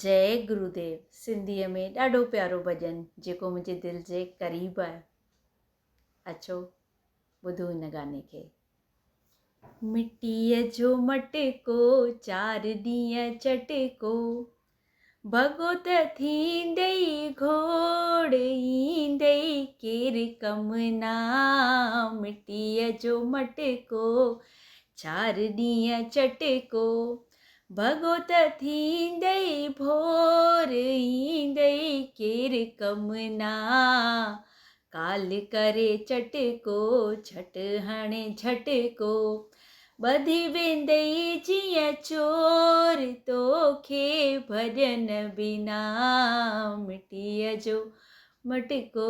जय गुरुदेव सिंधीअ में ॾाढो प्यारो भॼन जेको मुंहिंजे दिलि जे क़रीब आहे। अचो ॿुधो हिन गाने खे। मिटीअ जो मटको 4 ॾींहं चटको, भॻो त थींदई घोड़ ईंदई केरु कम ना। मिटीअ जो मटको 4 ॾींहं चटको, भॻो त थींदई भोर ईंदई केरु कम ना। काल करे चटको झट हणे झटको, ॿधी वेंदई जीअं चोर तोखे भॼन बिना। मिटीअ जो मटको,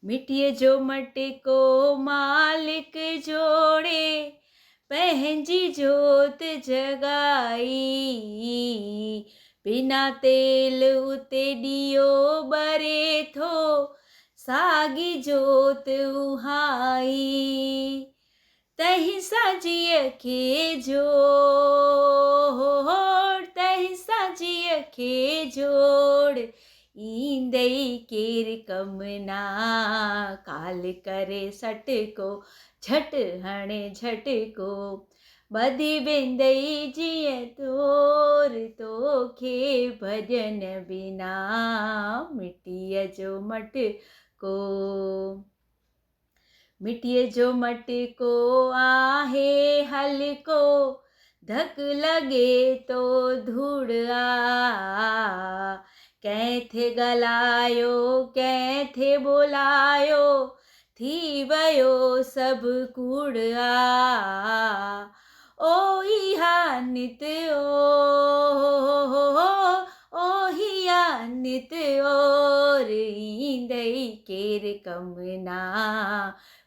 मिटीअ जो मटको मालिक जोड़े पंहिंजी जोत जगाई, बिना तेल उते ॾियो ॿरे थो साॻी जोत उहाई। तंहिं सां जीअ खे जोड़, तंहिं सां जीअ खे जोड़ ईंदई केरु कम ना। काल करे सटको झट हणे झटको, ॿधी वेंदई जीअं तोर तोखे भॼन बिना। मिटीअ जो मटको, मिटीअ जो मटको आहे हलको, धक लॻे तो धूड़ आ। कंहिं थे ॻाल्हायो कंहिं थे ॿोलायो, थी वियो सभु कूड़ आ। ओ इहा नित ओ हिया नित और ईंदई केरु कम ना।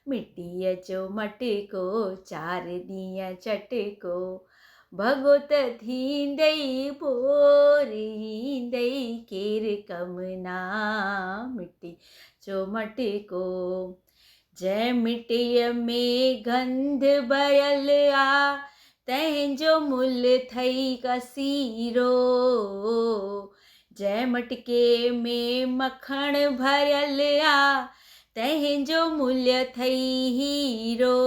मिटीअ जो मटको 4 ॾींहं चटको, भॻो त थींदई भोर ईंदई केरु कम ना। मिटी जो मटको, जंहिं मिटीअ में गंध भयल आ, तंहिंजो मुल्ह थई कसीरो। जंहिं मटके में मखण भरियल आ, तंहिंजो मुल्ह थई हीरो।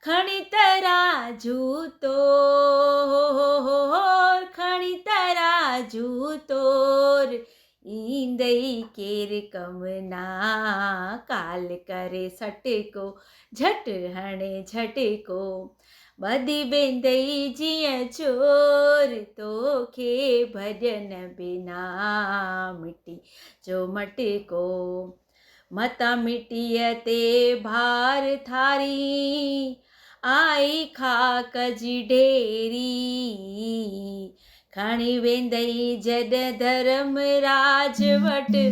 खणी तराजू तोर, खणी तराजू तोर ईंदई केरु कम ना। काल करे सटको झट हणे झटको, ॿधी वेंदई जीअं चोर तोखे भॼन बिना। मिटी जो मटको, मतां मिटीअ ते भार थारी, आई खाक जी ढेरी। खणी वेंदई जॾहिं धर्मराज वटि,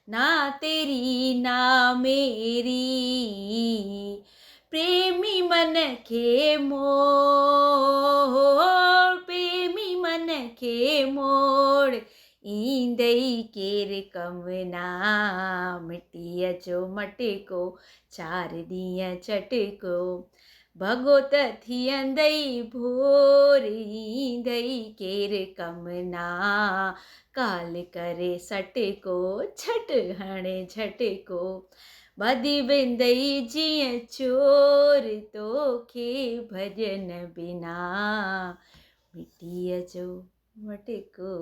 ना तेरी ना मेरी। प्रेमी मन खे मोड़, प्रेमी मन खे मोड़ ईंदई केरु कम ना। मिटीअ जो मटको 4 ॾींहं चटको, भॻो त थींदई भोर ईंदई केरु कम ना। काल करे सटको झट हणे झटको, ॿधी वेंदई जीअं चोर तोखे भॼन बिना। मिटीअ जो मटको।